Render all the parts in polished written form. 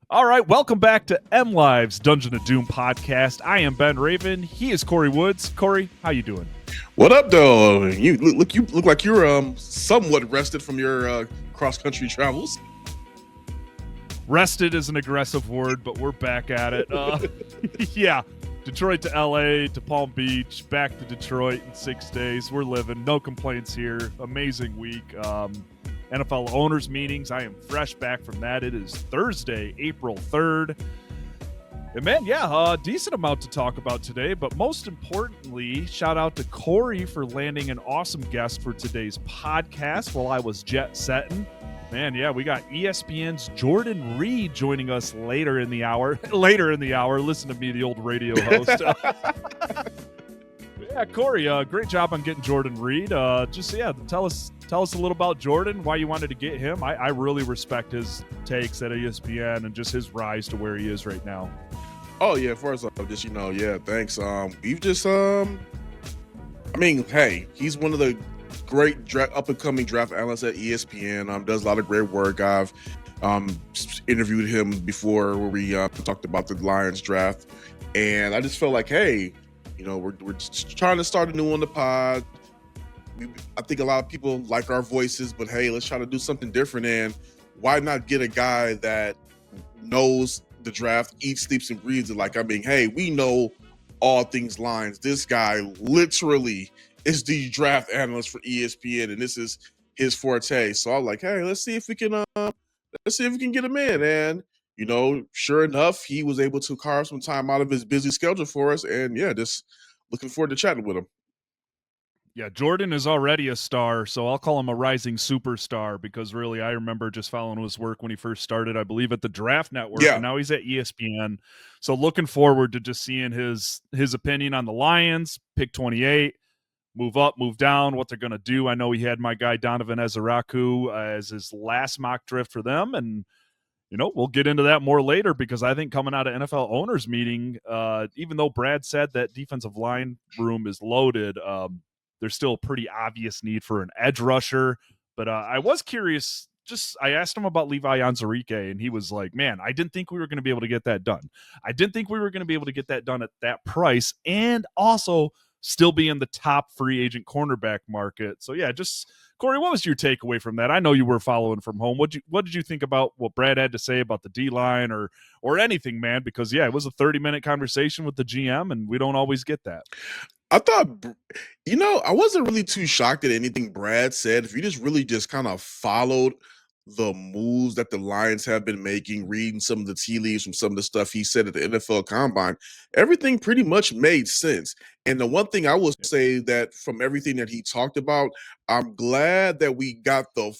All right, welcome back to M Live's Dungeon of Doom podcast. I am Ben Raven. He is Corey Woods. Corey, how you doing? What up, though? You look like you're somewhat rested from your cross country travels. Rested is an aggressive word, but we're back at it. Yeah, Detroit to LA to Palm Beach, back to Detroit in 6 days. We're living. No complaints here. Amazing week. NFL owners meetings. I am fresh back from that. It is Thursday, April 3rd. And man, yeah, decent amount to talk about today. But most importantly, shout out to Corey for landing an awesome guest for today's podcast while I was jet setting. Man, yeah, we got ESPN's Jordan Reid joining us later in the hour. Listen to me, the old radio host. Yeah, Corey, great job on getting Jordan Reid. Tell us a little about Jordan, why you wanted to get him. I really respect his takes at ESPN and just his rise to where he is right now. Oh yeah, first off, thanks. Hey, he's one of the great up and coming draft analysts at ESPN. Does a lot of great work. I've interviewed him before where we talked about the Lions draft, and I just felt like, hey, we're just trying to start a new on the pod. I think a lot of people like our voices, but hey, let's try to do something different. And why not get a guy that knows the draft, eats, sleeps, and breathes it? Hey, we know all things Lions. This guy literally is the draft analyst for ESPN, and this is his forte. So I'm like, hey, let's see if we can get him in. And sure enough, he was able to carve some time out of his busy schedule for us. And yeah, just looking forward to chatting with him. Yeah, Jordan is already a star, so I'll call him a rising superstar because really I remember just following his work when he first started, I believe, at the Draft Network, and now he's at ESPN. So looking forward to just seeing his opinion on the Lions, pick 28, move up, move down, what they're going to do. I know he had my guy Donovan Ezeraku as his last mock draft for them, and we'll get into that more later because I think coming out of NFL owners meeting, even though Brad said that defensive line room is loaded, there's still a pretty obvious need for an edge rusher. But I was curious. I asked him about Levi Onwuzurike, and he was like, man, I didn't think we were going to be able to get that done. I didn't think we were going to be able to get that done at that price and also still be in the top free agent cornerback market. So, yeah, just Corey, what was your takeaway from that? I know you were following from home. What did you think about what Brad had to say about the D-line or anything, man? Because, yeah, it was a 30-minute conversation with the GM, and we don't always get that. I thought, I wasn't really too shocked at anything Brad said. If you just kind of followed the moves that the Lions have been making, reading some of the tea leaves from some of the stuff he said at the NFL Combine, everything pretty much made sense. And the one thing I will say that from everything that he talked about, I'm glad that we got the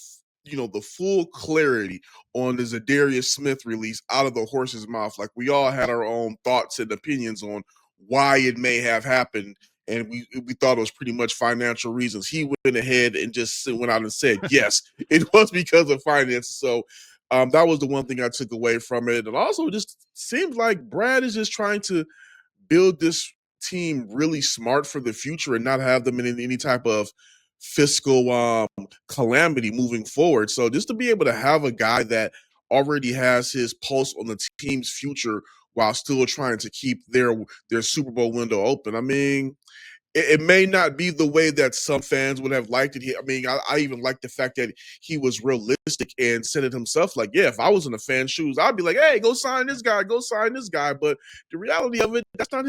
full clarity on the Zadarius Smith release out of the horse's mouth. Like, we all had our own thoughts and opinions on why it may have happened, and we thought it was pretty much financial reasons. He went ahead and just went out and said, yes, it was because of finance. So that was the one thing I took away from it. And also just seems like Brad is just trying to build this team really smart for the future and not have them in any type of fiscal calamity moving forward. So just to be able to have a guy that already has his pulse on the team's future while still trying to keep their Super Bowl window open. I mean, it may not be the way that some fans would have liked it. I mean, I even like the fact that he was realistic and said it himself. Like, yeah, if I was in the fan's shoes, I'd be like, hey, go sign this guy, go sign this guy. But the reality of it, that's not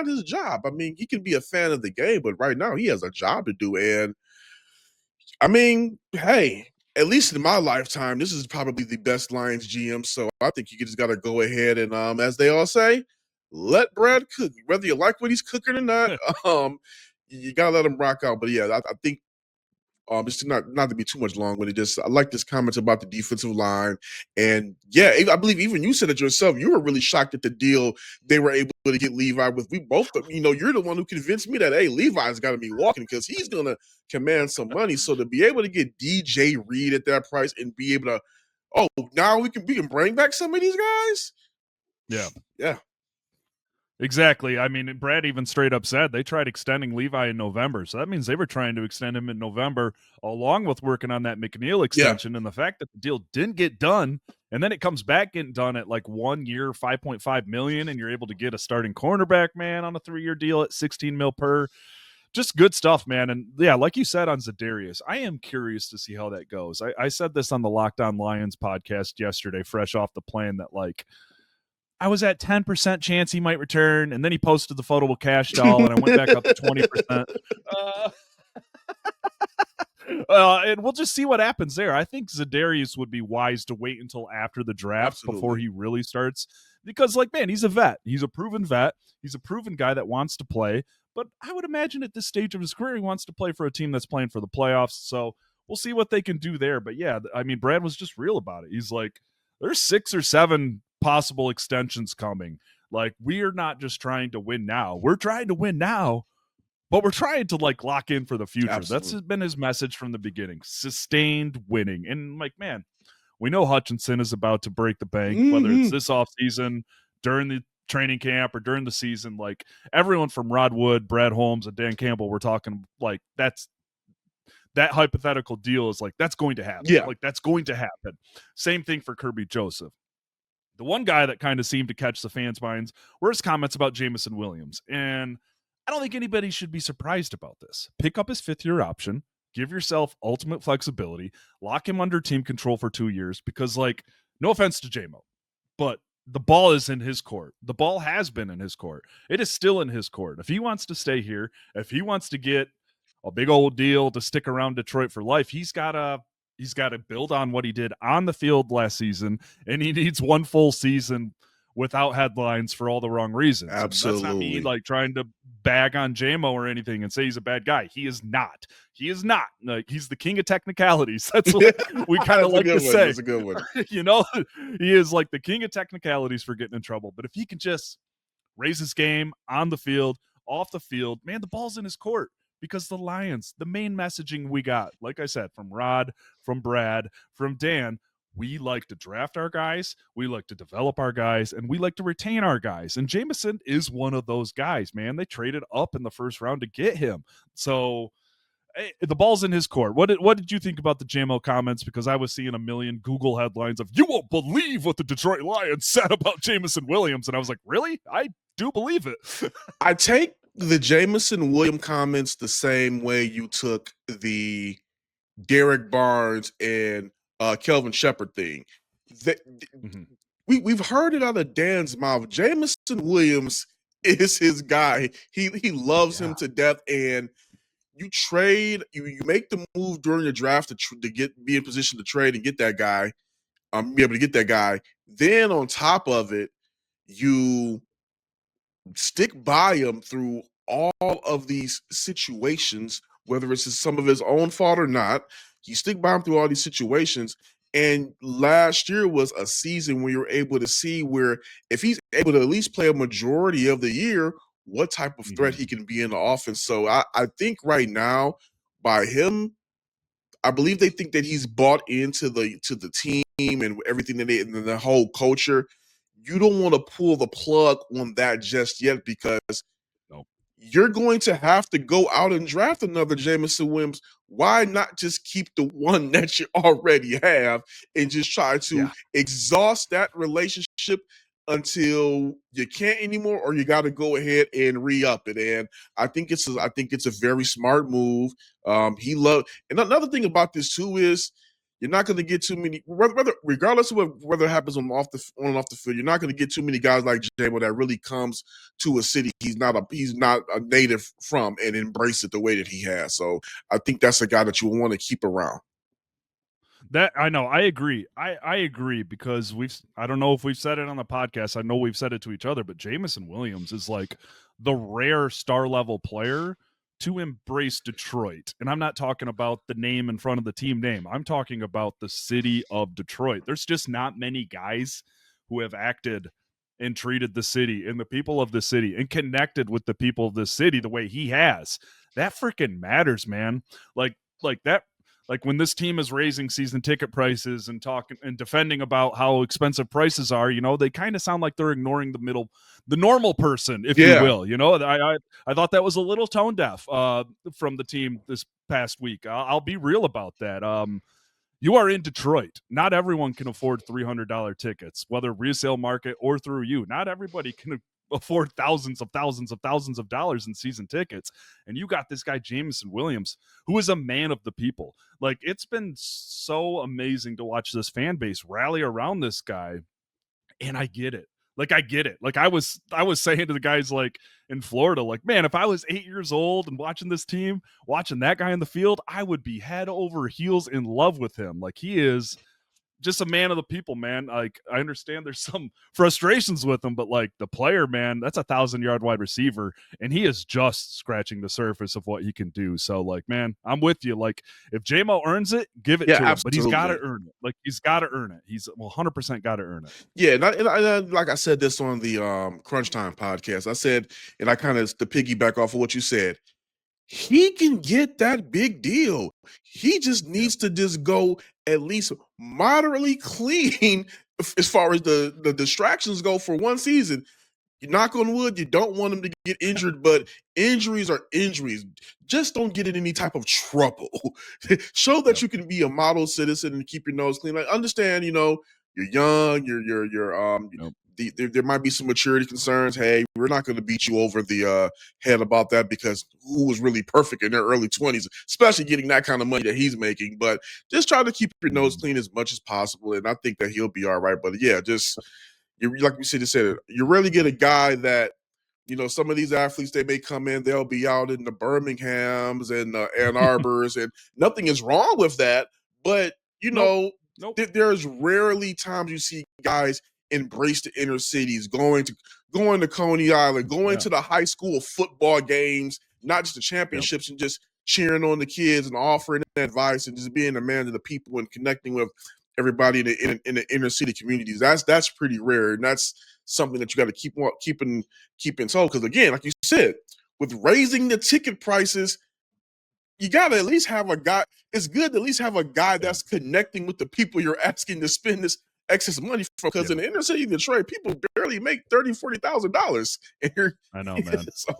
his job. I mean, he can be a fan of the game, but right now he has a job to do. And I mean, hey, at least in my lifetime, this is probably the best Lions GM. So I think you just got to go ahead and, as they all say, let Brad cook. Whether you like what he's cooking or not, you got to let him rock out. But yeah, I think just not to be too much long, but I like this comment about the defensive line. And yeah, I believe even you said it yourself. You were really shocked at the deal they were able to get Levi with. We both, you're the one who convinced me that, hey, Levi's got to be walking because he's going to command some money. So to be able to get DJ Reid at that price and be able to, now we can bring back some of these guys. Yeah. Yeah. Exactly. I mean, Brad even straight up said they tried extending Levi in November. So that means they were trying to extend him in November along with working on that McNeil extension. And the fact that the deal didn't get done and then it comes back getting done at like 1 year, 5.5 million, and you're able to get a starting cornerback, man, on a 3-year deal at 16 mil per. Just good stuff, man. And yeah, like you said on Za'Darius, I am curious to see how that goes. I said this on the Locked On Lions podcast yesterday, fresh off the plane, that like I was at 10% chance he might return, and then he posted the photo with Cash Doll, and I went back up to 20%. And we'll just see what happens there. I think Za'Darius would be wise to wait until after the draft before he really starts, because, like, man, he's a vet. He's a proven vet. He's a proven guy that wants to play. But I would imagine at this stage of his career, he wants to play for a team that's playing for the playoffs. So we'll see what they can do there. But yeah, I mean, Brad was just real about it. He's like, there's 6 or 7 possible extensions coming. Like, we are not just trying to win now. We're trying to win now, but we're trying to like lock in for the future. Absolutely. That's been his message from the beginning. Sustained winning. And like, man, we know Hutchinson is about to break the bank, whether it's this offseason, during the training camp, or during the season. Like, everyone from Rod Wood, Brad Holmes, and Dan Campbell, we're talking like that hypothetical deal is like, that's going to happen. Yeah. Like, that's going to happen. Same thing for Kirby Joseph. The one guy that kind of seemed to catch the fans' minds were his comments about Jamison Williams. And I don't think anybody should be surprised about this. Pick up his 5th-year option, give yourself ultimate flexibility, lock him under team control for 2 years, because, like, no offense to JMO, but the ball is in his court. The ball has been in his court. It is still in his court. If he wants to stay here, if he wants to get a big old deal to stick around Detroit for life, he's got to build on what he did on the field last season, and he needs one full season without headlines for all the wrong reasons. Absolutely. That's not me like trying to bag on JMO or anything and say he's a bad guy. He is not. He is not. Like, he's the king of technicalities. That's what we kind of like to say. That's a good one. You know, he is like the king of technicalities for getting in trouble. But if he can just raise his game on the field, off the field, man, the ball's in his court. Because the Lions, the main messaging we got, like I said, from Rod, from Brad, from Dan, we like to draft our guys, we like to develop our guys, and we like to retain our guys. And Jamison is one of those guys, man. They traded up in the first round to get him. So the ball's in his court. What did you think about the JMO comments? Because I was seeing a million Google headlines of, you won't believe what the Detroit Lions said about Jamison Williams. And I was like, really? I do believe it. I take the Jamison Williams comments the same way you took the Derek Barnes and Kelvin Shepard thing. We've heard it out of Dan's mouth. Jamison Williams is his guy. He loves him to death, and you trade, you make the move during the draft to be in position to trade and get that guy, be able to get that guy. Then on top of it, you stick by him through all of these situations, whether it's some of his own fault or not. You stick by him through all these situations. And last year was a season where you're able to see where if he's able to at least play a majority of the year, what type of threat he can be in the offense. So I think right now, by him, I believe they think that he's bought into the team and everything that and the whole culture. You don't want to pull the plug on that just yet, because you're going to have to go out and draft another Jamison Williams. Why not just keep the one that you already have and just try to exhaust that relationship until you can't anymore, or you got to go ahead and re-up it? And I think it's a very smart move. And another thing about this too is, you're not going to get too many, regardless of whether it happens on and off the field. You're not going to get too many guys like Jamo that really comes to a city he's not a native from and embrace it the way that he has. So I think that's a guy that you want to keep around. That I know, I agree. I agree, because I don't know if we've said it on the podcast. I know we've said it to each other, but Jamison Williams is like the rare star level player to embrace Detroit. And I'm not talking about the name in front of the team name. I'm talking about the city of Detroit. There's just not many guys who have acted and treated the city and the people of the city and connected with the people of the city the way he has. That freaking matters, man. Like that. Like when this team is raising season ticket prices and talking and defending about how expensive prices are, they kind of sound like they're ignoring the normal person, if you will. I thought that was a little tone deaf from the team this past week. I'll be real about that. You are in Detroit. Not everyone can afford $300 tickets, whether resale market or through you. Not everybody can afford thousands of dollars in season tickets. And you got this guy, Jameson Williams, who is a man of the people. Like, it's been so amazing to watch this fan base rally around this guy. And I get it. I get it. I was saying to the guys like in Florida, like, man, if I was 8 years old and watching this team, watching that guy in the field, I would be head over heels in love with him. Like, he is just a man of the people, man. Like, I understand there's some frustrations with him, but like the player, man, that's 1,000-yard wide receiver, and he is just scratching the surface of what he can do. So, like, man, I'm with you. Like, if J-Mo earns it, give it to him, but he's got to earn it. Like, he's got to earn it. He's 100% got to earn it. Yeah, and like I said this on the Crunch Time podcast, I said, and I kind of to piggyback off of what you said, he can get that big deal. He just needs to just go at least moderately clean as far as the distractions go for one season. You knock on wood, you don't want him to get injured, but injuries are injuries. Just don't get in any type of trouble. Show that you can be a model citizen and keep your nose clean. I understand, you're young, there might be some maturity concerns. Hey, we're not going to beat you over the head about that, because who was really perfect in their early 20s, especially getting that kind of money that he's making. But just try to keep your nose clean as much as possible, and I think that he'll be all right. But yeah, just like we said, you really get a guy that, some of these athletes, they may come in, they'll be out in the Birminghams and Ann Arbors, and nothing is wrong with that. But, Nope. There's rarely times you see guys embrace the inner cities, going to Coney Island, going to the high school football games, not just the championships, and just cheering on the kids and offering advice and just being a man to the people and connecting with everybody in the inner city communities. That's pretty rare, and that's something that you got to keep in tow. Because again, like you said, with raising the ticket prices, you got to at least have a guy. It's good to at least have a guy that's connecting with the people you're asking to spend this excess money for. Because in the inner city of Detroit, people barely make $30,000-$40,000. I know, man. So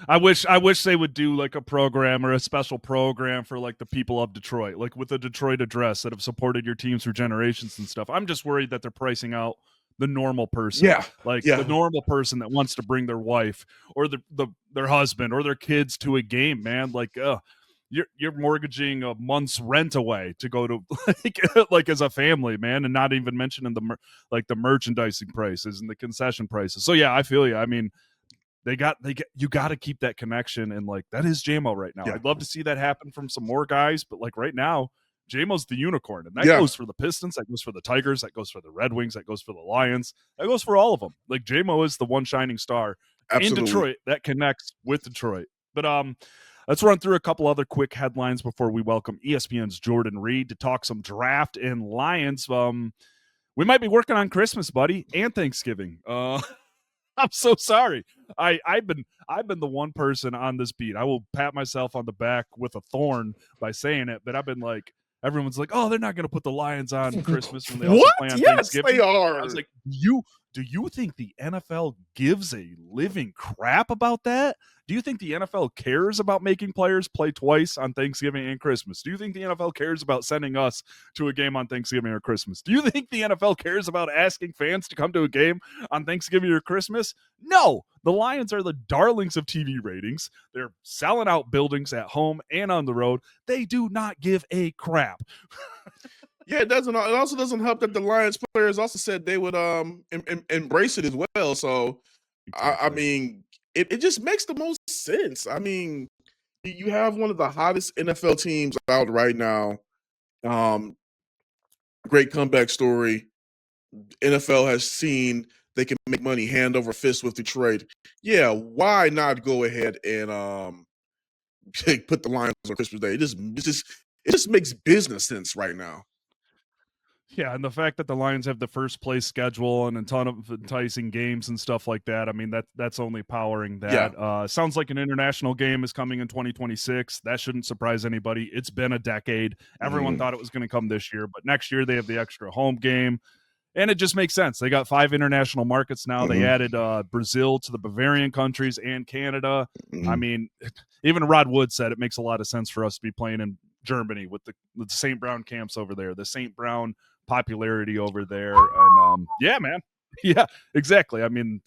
I wish they would do like a program or a special program for like the people of Detroit, like with a Detroit address that have supported your teams for generations and stuff. I'm just worried that they're pricing out the normal person, the normal person that wants to bring their wife or their husband or their kids to a game, man. Like, you're mortgaging a month's rent away to go to like as a family, man, and not even mentioning the merchandising prices and the concession prices. So yeah, I feel you. I mean, you got to keep that connection, and like that is JMO right now. I'd love to see that happen from some more guys, but like right now, JMO's the unicorn, and that goes for the Pistons, that goes for the Tigers, that goes for the Red Wings, that goes for the Lions, that goes for all of them. Like JMO is the one shining star in Detroit that connects with Detroit. But let's run through a couple other quick headlines before we welcome ESPN's Jordan Reid to talk some draft and Lions. We might be working on Christmas, buddy, and Thanksgiving. I'm so sorry. I've been the one person on this beat. I will pat myself on the back with a thorn by saying it, but I've been like, everyone's like, oh, they're not going to put the Lions on Christmas when they also play on Thanksgiving. They are. I was like, do you think the NFL gives a living crap about that? Do you think the NFL cares about making players play twice on Thanksgiving and Christmas? Do you think the NFL cares about sending us to a game on Thanksgiving or Christmas? Do you think the NFL cares about asking fans to come to a game on Thanksgiving or Christmas? No. The Lions are the darlings of TV ratings. They're selling out buildings at home and on the road. They do not give a crap. Yeah, it doesn't. It also doesn't help that the Lions players also said they would embrace it as well. So, exactly. I mean, it just makes the most sense. I mean, you have one of the hottest NFL teams out right now. Great comeback story. NFL has seen they can make money hand over fist with Detroit. Yeah, why not go ahead and put the Lions on Christmas Day? It just makes business sense right now. Yeah, and the fact that the Lions have the first place schedule and a ton of enticing games and stuff like that, I mean, that's only powering Yeah. that. Sounds like an international game is coming in 2026. That shouldn't surprise anybody. It's been a decade. Everyone Mhm. thought it was going to come this year, but next year they have the extra home game. And it just makes sense. They got 5 international markets now. They Mhm. added Brazil to the Bavarian countries and Canada. I Mhm. mean, even Rod Wood said it makes a lot of sense for us to be playing in Germany with the St. Brown camps over there, the St. Brown popularity over there. And yeah, man. Yeah, exactly. I mean,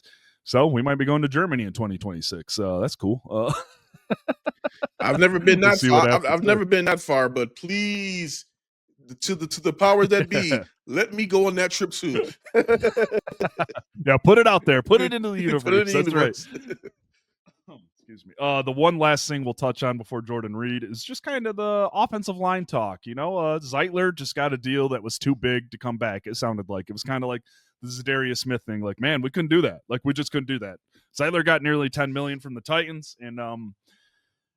so we might be going to Germany in 2026. That's cool. I've never been We'll that see what far. I've, happens I've there. never been that far, but please, to the powers that be, let me go on that trip too. Yeah, put it out there. Put it into the Put it in universe. the That's right. universe. Excuse me. The one last thing we'll touch on before Jordan Reid is just kind of the offensive line talk. Zeitler just got a deal that was too big to come back. It sounded like it was kind of like the Zadarius Smith thing. Like, man, we couldn't do that. Like, we just couldn't do that. Zeitler got nearly 10 million from the Titans, and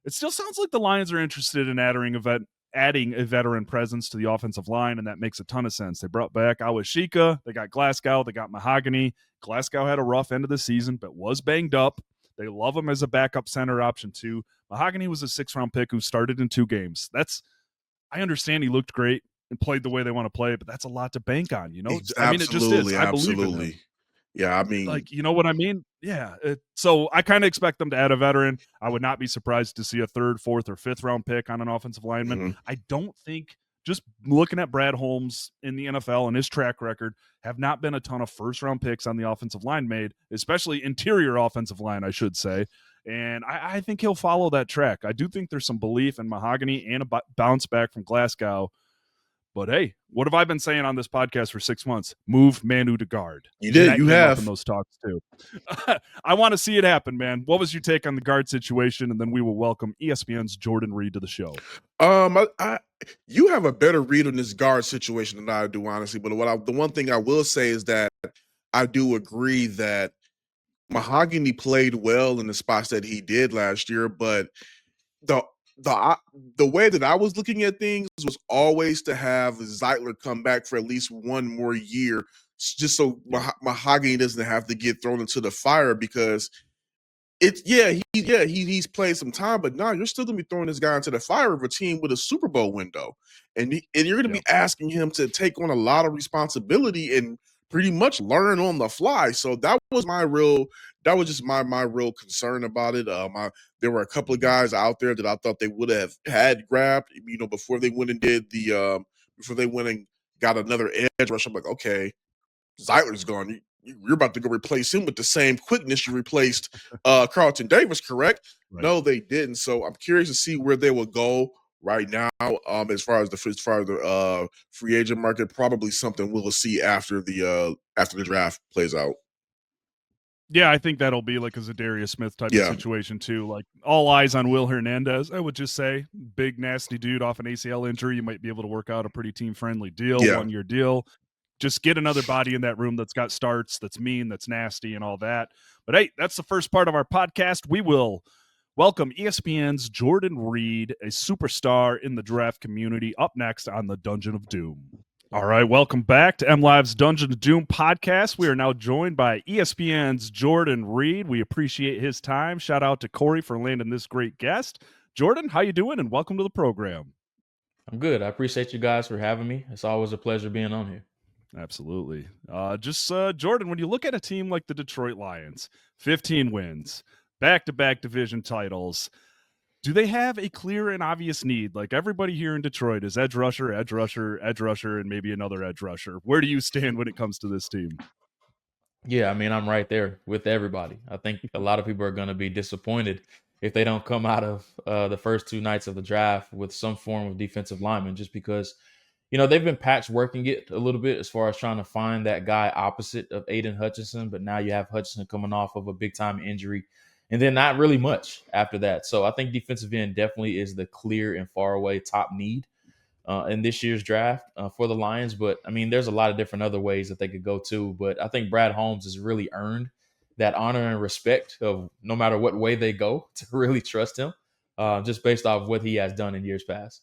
it still sounds like the Lions are interested in adding a veteran presence to the offensive line, and that makes a ton of sense. They brought back Awashika, they got Glasgow, they got Mahogany. Glasgow had a rough end of the season, but was banged up. They love him as a backup center option too. Mahogany was a 6th-round pick who started in 2 games. I understand he looked great and played the way they want to play, but that's a lot to bank on. I mean, it just is. Absolutely, I believe in him. absolutely. Yeah, I mean, Like, you know what I mean? Yeah. So I kind of expect them to add a veteran. I would not be surprised to see a 3rd, 4th, or 5th-round pick on an offensive lineman. mhm. I don't think, just looking at Brad Holmes in the NFL and his track record, have not been a ton of 1st-round picks on the offensive line made, especially interior offensive line, I should say. And I think he'll follow that track. I do think there's some belief in Mahogany and a bounce back from Glasgow. But hey, what have I been saying on this podcast for 6 months? Move Manu to guard. You did. Connect You him up in have. those talks too. I want to see it happen, man. What was your take on the guard situation? And then we will welcome ESPN's Jordan Reid to the show. You have a better read on this guard situation than I do, honestly. But the one thing I will say is that I do agree that Mahogany played well in the spots that he did last year, but the the way that I was looking at things was always to have Zeitler come back for at least one more year, just so Mahogany doesn't have to get thrown into the fire because he's played some time, but now you're still gonna be throwing this guy into the fire of a team with a Super Bowl window, and you're gonna Yeah. be asking him to take on a lot of responsibility and pretty much learn on the fly. So that was just my real concern about it. There were a couple of guys out there that I thought they would have had grabbed, before they went and before they went and got another edge rush. I'm like, okay, Zeitler's gone. You're about to go replace him with the same quickness you replaced Carlton Davis, correct? Right. No, they didn't. So I'm curious to see where they will go right now. As far as the free agent market, probably something we'll see after the draft plays out. Yeah, I think that'll be like a Zadarius Smith type of Yeah, situation too. Like all eyes on Will Hernandez. I would just say, big nasty dude off an ACL injury. You might be able to work out a pretty team friendly deal, yeah. 1-year deal. Just get another body in that room that's got starts, that's mean, that's nasty, and all that. But hey, that's the first part of our podcast. We will welcome ESPN's Jordan Reid, a superstar in the draft community, up next on the Dungeon of Doom. All right, welcome back to MLive's Dungeon of Doom podcast. We are now joined by ESPN's Jordan Reid. We appreciate his time. Shout out to Corey for landing this great guest. Jordan, how you doing? And welcome to the program. I'm good. I appreciate you guys for having me. It's always a pleasure being on here. Absolutely. Jordan, when you look at a team like the Detroit Lions, 15 wins, back-to-back division titles, do they have a clear and obvious need? Like everybody here in Detroit is edge rusher, edge rusher, edge rusher, and maybe another edge rusher. Where do you stand when it comes to this team? Yeah, I mean, I'm right there with everybody. I think a lot of people are going to be disappointed if they don't come out of the first 2 nights of the draft with some form of defensive lineman, just because, they've been patchworking it a little bit as far as trying to find that guy opposite of Aiden Hutchinson. But now you have Hutchinson coming off of a big time injury and then not really much after that. So I think defensive end definitely is the clear and far away top need in this year's draft for the Lions. But I mean, there's a lot of different other ways that they could go to. But I think Brad Holmes has really earned that honor and respect of no matter what way they go to really trust him, just based off what he has done in years past.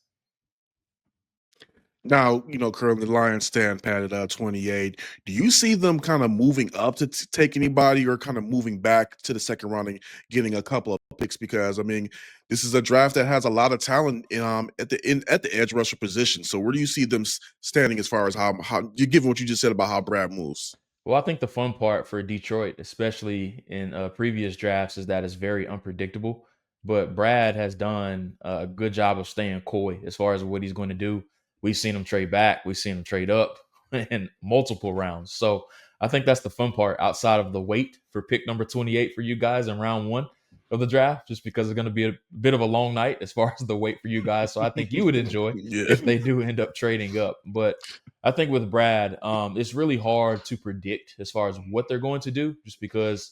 Now, currently the Lions stand pat at 28. Do you see them kind of moving up to take anybody, or kind of moving back to the second round and getting a couple of picks? Because I mean, this is a draft that has a lot of talent at the edge rusher position. So where do you see them standing as far as how you given what you just said about how Brad moves? Well, I think the fun part for Detroit, especially in previous drafts, is that it's very unpredictable. But Brad has done a good job of staying coy as far as what he's going to do. We've seen him trade back, we've seen him trade up in multiple rounds. So I think that's the fun part outside of the wait for pick number 28 for you guys in round one of the draft, just because it's going to be a bit of a long night as far as the wait for you guys. So I think you would enjoy Yeah. if they do end up trading up. But I think with Brad, it's really hard to predict as far as what they're going to do, just because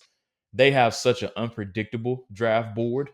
they have such an unpredictable draft board.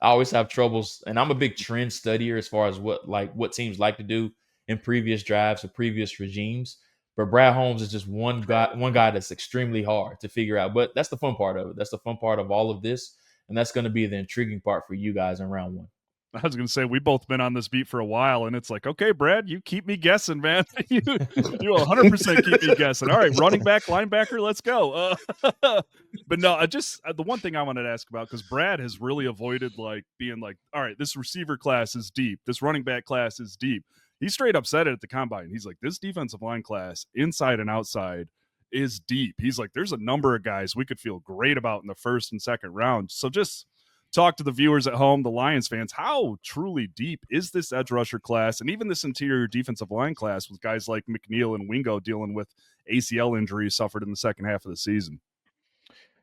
I always have troubles, and I'm a big trend studier as far as what teams like to do in previous drafts or previous regimes. But Brad Holmes is just one guy that's extremely hard to figure out. But that's the fun part of it. That's the fun part of all of this, and that's going to be the intriguing part for you guys in round one. I was going to say, we both been on this beat for a while, and it's like, okay, Brad, you keep me guessing, man. you 100% keep me guessing. All right, running back, linebacker, let's go. But no, the one thing I wanted to ask about, because Brad has really avoided like being like, all right, this receiver class is deep, this running back class is deep. He straight up said it at the combine. He's like, this defensive line class, inside and outside, is deep. He's like, there's a number of guys we could feel great about in the first and second round. So just talk to the viewers at home, the Lions fans, how truly deep is this edge rusher class, and even this interior defensive line class with guys like McNeil and Wingo dealing with ACL injuries suffered in the second half of the season?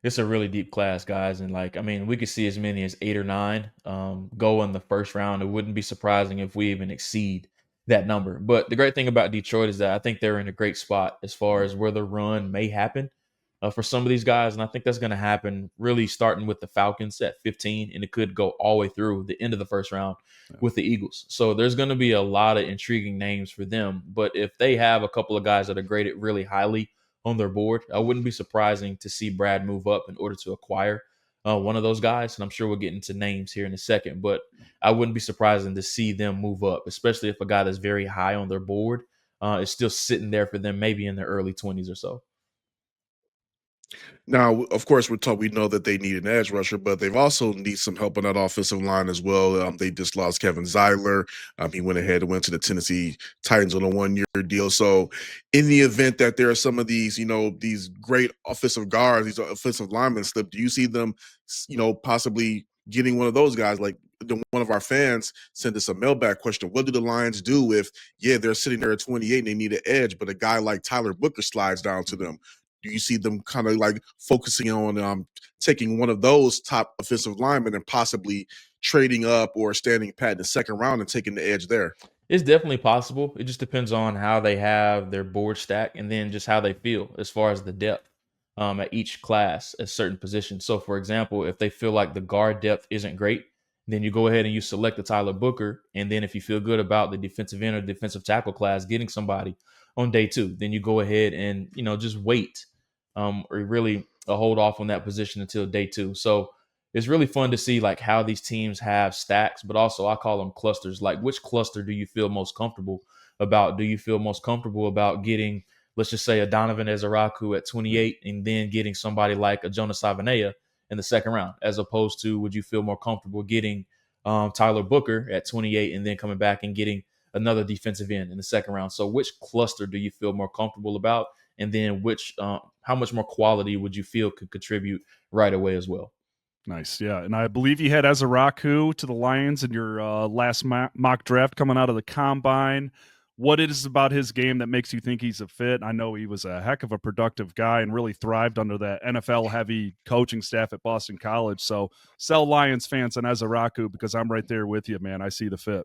It's a really deep class, guys, and we could see as many as 8 or 9 go in the first round. It wouldn't be surprising if we even exceed that number. But the great thing about Detroit is that I think they're in a great spot as far as where the run may happen for some of these guys, and I think that's going to happen really starting with the Falcons at 15, and it could go all the way through the end of the first round with the Eagles. So there's going to be a lot of intriguing names for them. But if they have a couple of guys that are graded really highly on their board, I wouldn't be surprising to see Brad move up in order to acquire one of those guys. And I'm sure we'll get into names here in a second, but I wouldn't be surprising to see them move up, especially if a guy that's very high on their board is still sitting there for them, maybe in their early 20s or so. Now, of course, we know that they need an edge rusher, but they've also need some help on that offensive line as well. They just lost Kevin Zeiler. He went ahead and went to the Tennessee Titans on a 1-year deal. So, in the event that there are some of these, these great offensive guards, these offensive linemen slip, do you see them, possibly getting one of those guys? Like one of our fans sent us a mailbag question: what do the Lions do if, they're sitting there at 28 and they need an edge, but a guy like Tyler Booker slides down to them? Do you see them kind of like focusing on taking one of those top offensive linemen and possibly trading up or standing pat in the second round and taking the edge there? It's definitely possible. It just depends on how they have their board stack and then just how they feel as far as the depth at each class at certain positions. So, for example, if they feel like the guard depth isn't great, then you go ahead and you select the Tyler Booker. And then if you feel good about the defensive end or defensive tackle class getting somebody on day 2, then you go ahead and, just wait or really hold off on that position until day 2. So it's really fun to see like how these teams have stacks, but also I call them clusters. Like, which cluster do you feel most comfortable about? Do you feel most comfortable about getting, let's just say, a Donovan Ezaraku at 28 and then getting somebody like a Jonas Savanea in the second round, as opposed to would you feel more comfortable getting Tyler Booker at 28 and then coming back and getting another defensive end in the second round? So which cluster do you feel more comfortable about? And then how much more quality would you feel could contribute right away as well? Nice, yeah. And I believe you had Ezaraku to the Lions in your last mock draft coming out of the combine. What is about his game that makes you think he's a fit? I know he was a heck of a productive guy and really thrived under that NFL-heavy coaching staff at Boston College. So sell Lions fans on Ezaraku, because I'm right there with you, man. I see the fit.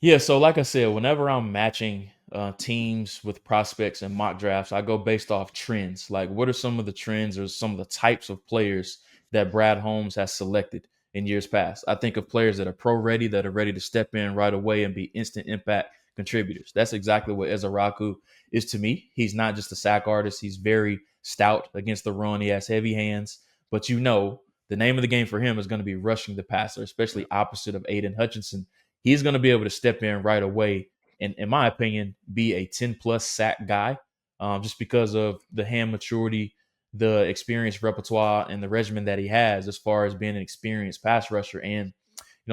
Yeah, so like I said, whenever I'm matching teams with prospects and mock drafts, I go based off trends. Like, what are some of the trends or some of the types of players that Brad Holmes has selected in years past? I think of players that are pro ready, that are ready to step in right away and be instant impact contributors. That's exactly what Ezaraku is to me. He's not just a sack artist. He's very stout against the run. He has heavy hands, but the name of the game for him is going to be rushing the passer, especially opposite of Aiden Hutchinson. He's going to be able to step in right away in my opinion, be a 10+ sack guy, just because of the hand maturity, the experience repertoire, and the regimen that he has as far as being an experienced pass rusher. And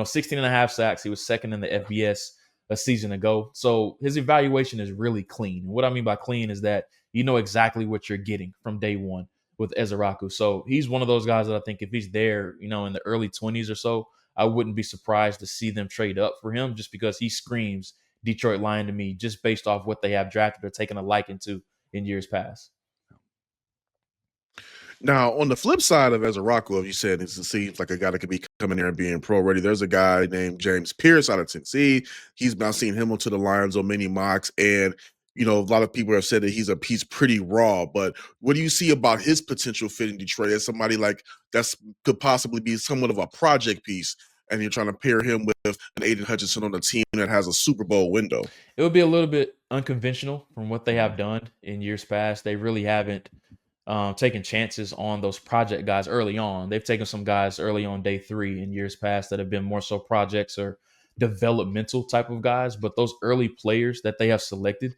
16 and a half sacks. He was second in the FBS a season ago. So his evaluation is really clean. And what I mean by clean is that you know exactly what you're getting from day one with Ezeraku. So he's one of those guys that I think if he's there, in the early 20s or so, I wouldn't be surprised to see them trade up for him just because he screams Detroit Lion to me just based off what they have drafted or taken a liking to in years past. Now, on the flip side of Ezeraku, you said, it seems like a guy that could be coming there and being pro ready. There's a guy named James Pierce out of Tennessee. He's now seen him onto the Lions on many mocks, and a lot of people have said that he's pretty raw. But what do you see about his potential fit in Detroit as somebody like could possibly be somewhat of a project piece? And you're trying to pair him with an Aiden Hutchinson on a team that has a Super Bowl window. It would be a little bit unconventional from what they have done in years past. They really haven't taken chances on those project guys early on. They've taken some guys early on day 3 in years past that have been more so projects or developmental type of guys. But those early players that they have selected,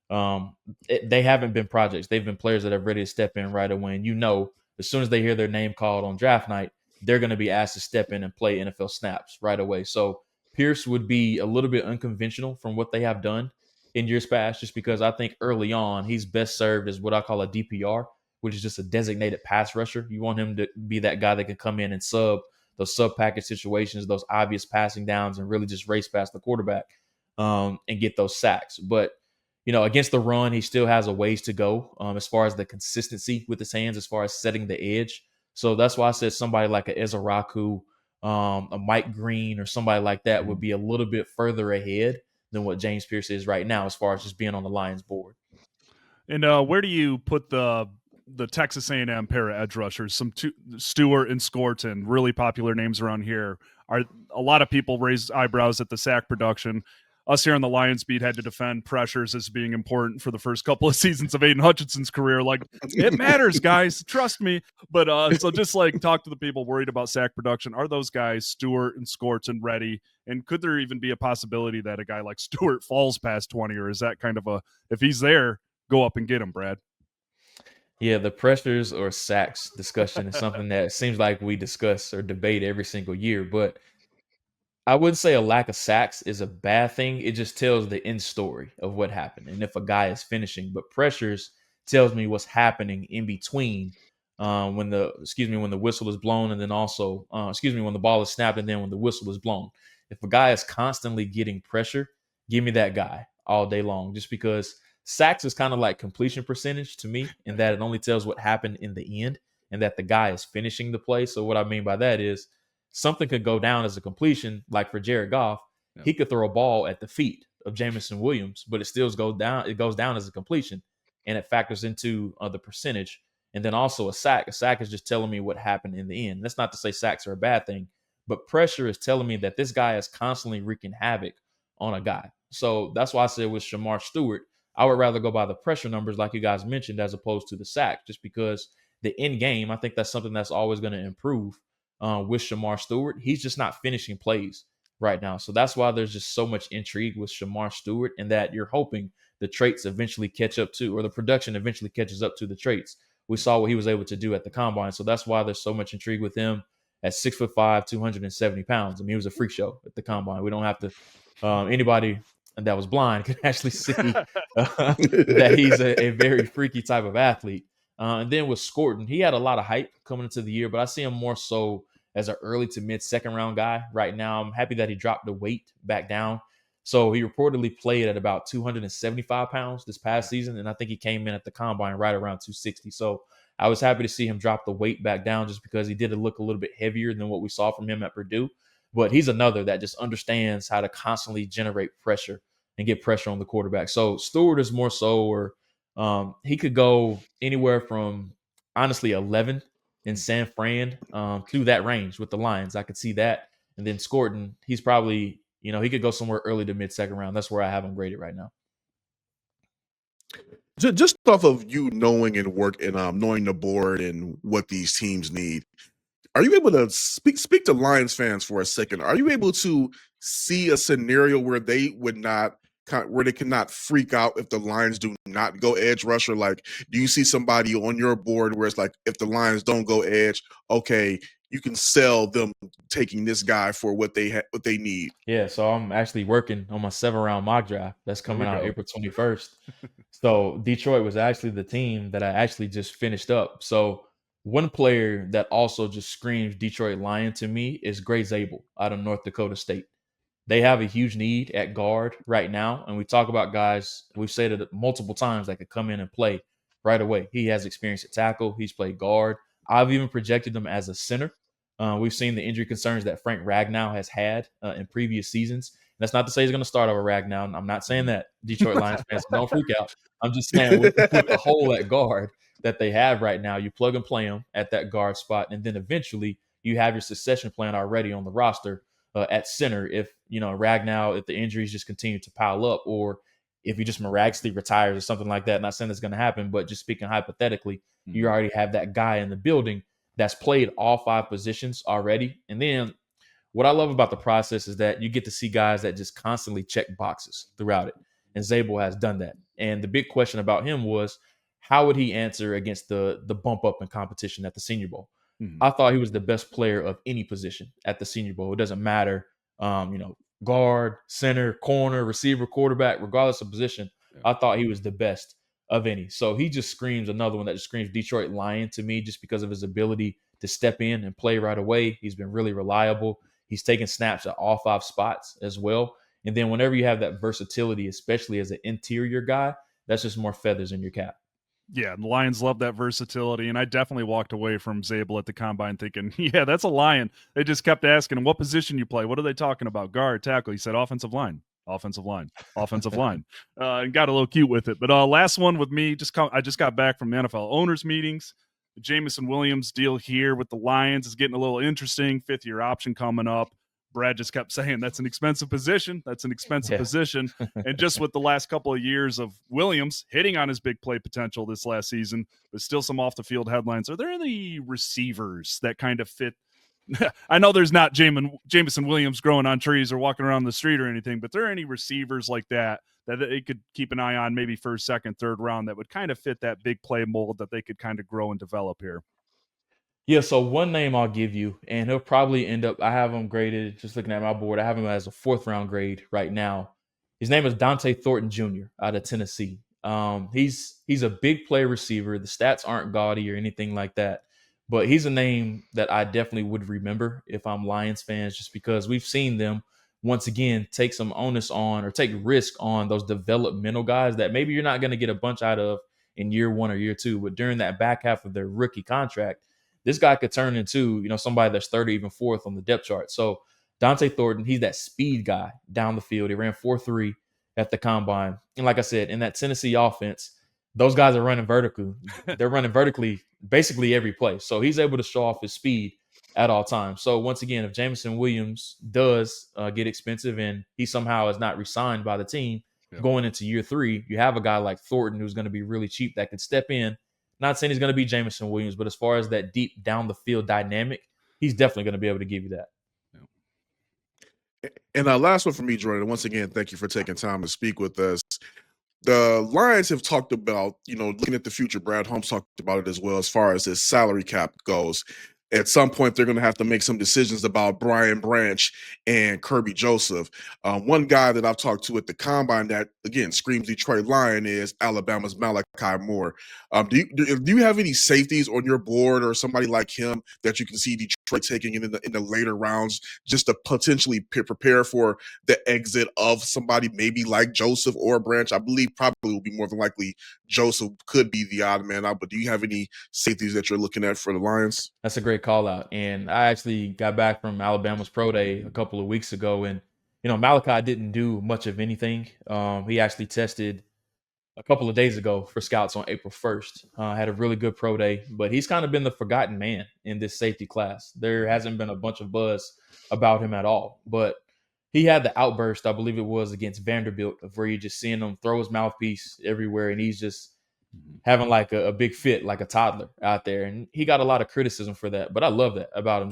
they haven't been projects. They've been players that are ready to step in right away. And as soon as they hear their name called on draft night, they're going to be asked to step in and play NFL snaps right away. So Pierce would be a little bit unconventional from what they have done in years past, just because I think early on he's best served as what I call a DPR, which is just a designated pass rusher. You want him to be that guy that can come in and those sub package situations, those obvious passing downs, and really just race past the quarterback and get those sacks. But against the run, he still has a ways to go as far as the consistency with his hands, as far as setting the edge. So that's why I said somebody like a Ezeraku, a Mike Green, or somebody like that would be a little bit further ahead than what James Pierce is right now, as far as just being on the Lions board. And where do you put the Texas A&M pair of edge rushers? Stewart and Scorton, really popular names around here. A lot of people raised eyebrows at the sack production. Us here on the Lions beat had to defend pressures as being important for the first couple of seasons of Aiden Hutchinson's career. Like, it matters, guys. Trust me. But so just like talk to the people worried about sack production. Are those guys, Stewart and Scorton, ready? And could there even be a possibility that a guy like Stewart falls past 20? Or is that kind of if he's there, go up and get him, Brad? Yeah, the pressures or sacks discussion is something that seems like we discuss or debate every single year. But I wouldn't say a lack of sacks is a bad thing. It just tells the end story of what happened and if a guy is finishing. But pressures tells me what's happening in between when the whistle is blown, and then also when the ball is snapped, and then when the whistle is blown. If a guy is constantly getting pressure, give me that guy all day long. Just because sacks is kind of like completion percentage to me, in that it only tells what happened in the end and that the guy is finishing the play. So what I mean by that is, something could go down as a completion, like for Jared Goff. Yeah. He could throw a ball at the feet of Jameson Williams, but it still goes down. It goes down as a completion, and it factors into the percentage. And then also a sack. A sack is just telling me what happened in the end. That's not to say sacks are a bad thing, but pressure is telling me that this guy is constantly wreaking havoc on a guy. So that's why I said with Shamar Stewart, I would rather go by the pressure numbers like you guys mentioned as opposed to the sack, just because the end game, I think that's something that's always going to improve. With Shamar Stewart, he's just not finishing plays right now. So that's why there's just so much intrigue with Shamar Stewart, and that you're hoping the traits eventually catch up to, or the production eventually catches up to the traits. We saw what he was able to do at the combine. So that's why there's so much intrigue with him at 6'5", 270 pounds. I mean, he was a freak show at the combine. We don't have to, anybody that was blind could actually see that he's a very freaky type of athlete. And then with Scorton, he had a lot of hype coming into the year, but I see him more so as an early to mid second round guy right now. I'm happy that he dropped the weight back down. So he reportedly played at about 275 pounds this past season, and I think he came in at the combine right around 260. So I was happy to see him drop the weight back down, just because he did look a little bit heavier than what we saw from him at Purdue. But he's another that just understands how to constantly generate pressure and get pressure on the quarterback. So Stewart is more so, or he could go anywhere from, honestly, 11 in San Fran to that range with the Lions. I could see that. And then Scorton, he's probably, he could go somewhere early to mid second round. That's where I have him graded right now. Just off of you knowing and knowing the board and what these teams need, are you able to speak to Lions fans for a second? Are you able to see a scenario where they would not where they cannot freak out if the Lions do not go edge rusher? Like, do you see somebody on your board where it's like, if the Lions don't go edge, okay, you can sell them taking this guy for what they need? Yeah, so I'm actually working on my 7-round mock draft that's coming out April 21st. So Detroit was actually the team that I actually just finished up. So one player that also just screams Detroit Lion to me is Gray Zabel out of North Dakota State. They have a huge need at guard right now. And we talk about guys, we've said it multiple times, that could come in and play right away. He has experience at tackle. He's played guard. I've even projected him as a center. We've seen the injury concerns that Frank Ragnow has had in previous seasons. And that's not to say he's going to start over Ragnow. I'm not saying that, Detroit Lions fans, don't freak out. I'm just saying with the hole at guard that they have right now, you plug and play him at that guard spot. And then eventually you have your succession plan already on the roster at center if Ragnow, if the injuries just continue to pile up, or if he just miraculously retires or something like that. Not saying that's going to happen, but just speaking hypothetically, you already have that guy in the building that's played all 5 positions already. And then what I love about the process is that you get to see guys that just constantly check boxes throughout it. And Zabel has done that. And the big question about him was, how would he answer against the bump up in competition at the Senior Bowl? I thought he was the best player of any position at the Senior Bowl. It doesn't matter, guard, center, corner, receiver, quarterback, regardless of position. I thought he was the best of any. So he just screams another one that just screams Detroit Lion to me, just because of his ability to step in and play right away. He's been really reliable. He's taken snaps at all 5 spots as well. And then whenever you have that versatility, especially as an interior guy, that's just more feathers in your cap. Yeah, the Lions love that versatility, and I definitely walked away from Zabel at the combine thinking, yeah, that's a Lion. They just kept asking him, what position you play? What are they talking about? Guard, tackle. He said offensive line, offensive line, offensive line, and got a little cute with it. But last one with me, I just got back from the NFL owners meetings. The Jameson Williams deal here with the Lions is getting a little interesting. 5th-year option coming up. Brad just kept saying that's an expensive position. That's an expensive position. And just with the last couple of years of Williams hitting on his big play potential this last season, but still some off the field headlines. Are there any receivers that kind of fit? I know there's not Jameson Williams growing on trees or walking around the street or anything, but there are any receivers like that they could keep an eye on, maybe 1st, 2nd, 3rd round, that would kind of fit that big play mold that they could kind of grow and develop here? Yeah, so one name I'll give you, and he'll probably end up, I have him graded, just looking at my board, I have him as a 4th-round grade right now. His name is Dante Thornton Jr. out of Tennessee. He's a big play receiver. The stats aren't gaudy or anything like that, but he's a name that I definitely would remember if I'm Lions fans, just because we've seen them, once again, take some onus on, or take risk on, those developmental guys that maybe you're not going to get a bunch out of in year 1 or year 2, but during that back half of their rookie contract, this guy could turn into, somebody that's 3rd or even 4th on the depth chart. So Dante Thornton, he's that speed guy down the field. He ran 4.3 at the combine. And like I said, in that Tennessee offense, those guys are running vertically. They're running vertically basically every play. So he's able to show off his speed at all times. So once again, if Jameson Williams does get expensive and he somehow is not re-signed by the team going into year 3, you have a guy like Thornton who's going to be really cheap that can step in. Not saying he's going to be Jameson Williams, but as far as that deep down the field dynamic, he's definitely going to be able to give you that. And last one for me, Jordan. Once again, thank you for taking time to speak with us. The Lions have talked about, looking at the future. Brad Holmes talked about it as well, as far as his salary cap goes. At some point, they're going to have to make some decisions about Brian Branch and Kirby Joseph. One guy that I've talked to at the combine that, again, screams Detroit Lion is Alabama's Malachi Moore. Do you have any safeties on your board or somebody like him that you can see Detroit taking in the later rounds, just to potentially prepare for the exit of somebody maybe like Joseph or Branch? I believe probably will be more than likely Joseph could be the odd man out, but do you have any safeties that you're looking at for the Lions? That's a great call out. And I actually got back from Alabama's pro day a couple of weeks ago, and Malachi didn't do much of anything. He actually tested a couple of days ago for scouts on April 1st. Had a really good pro day, but he's kind of been the forgotten man in this safety class. There hasn't been a bunch of buzz about him at all, but he had the outburst, I believe it was against Vanderbilt, of where you just seeing him throw his mouthpiece everywhere, and he's just having like a big fit, like a toddler out there. And he got a lot of criticism for that, but I love that about him.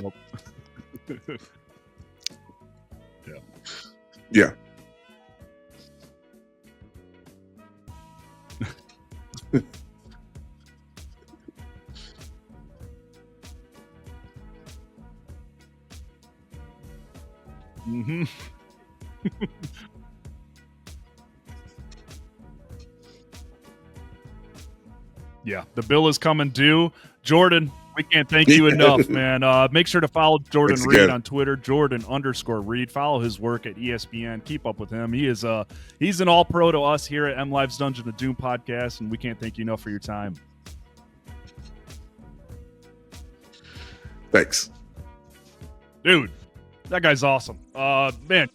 Nope. Yeah. Mm-hmm. Yeah, the bill is coming due. Jordan, we can't thank you enough, man. Make sure to follow Jordan Reid on Twitter, Jordan_Reid. Follow his work at ESPN. Keep up with him. He is he's an all-pro to us here at MLive's Dungeon of Doom podcast, and we can't thank you enough for your time. Thanks. Dude, that guy's awesome. Man.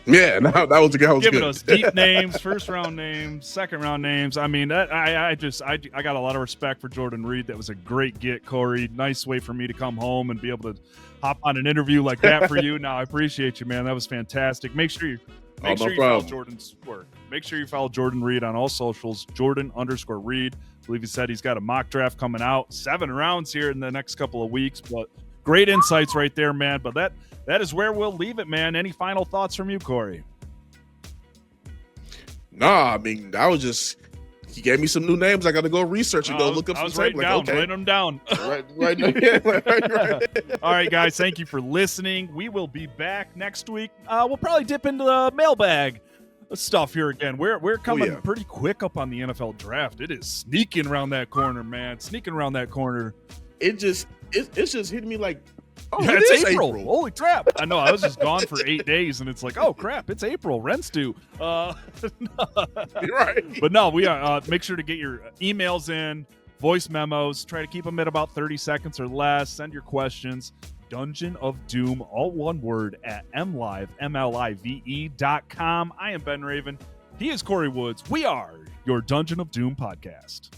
Yeah, that was giving good. Us deep names, first round names, second round names. I mean, that I got a lot of respect for Jordan Reid. That was a great get, Corey. Nice way for me to come home and be able to hop on an interview like that for you. Now I appreciate you, man. That was fantastic. Make sure you follow Jordan's work. Make sure you follow Jordan Reid on all socials. Jordan_Reid. I believe he said he's got a mock draft coming out. 7 rounds here in the next couple of weeks, but great insights right there, man. But that is where we'll leave it, man. Any final thoughts from you, Corey? Nah, I mean, he gave me some new names. I got to go research and go look up some names. Write them down. right. All right, guys, thank you for listening. We will be back next week. We'll probably dip into the mailbag stuff here again. We're coming pretty quick up on the NFL draft. It is sneaking around that corner, man. It's just hitting me like, oh, yeah, it's April. Holy crap. I know. I was just gone for 8 days, and it's like, oh, crap, it's April. Rent's due. Right. But no, we are. Make sure to get your emails in, voice memos. Try to keep them at about 30 seconds or less. Send your questions. Dungeon of Doom, all one word, at MLive.com. I am Ben Raven. He is Corey Woods. We are your Dungeon of Doom podcast.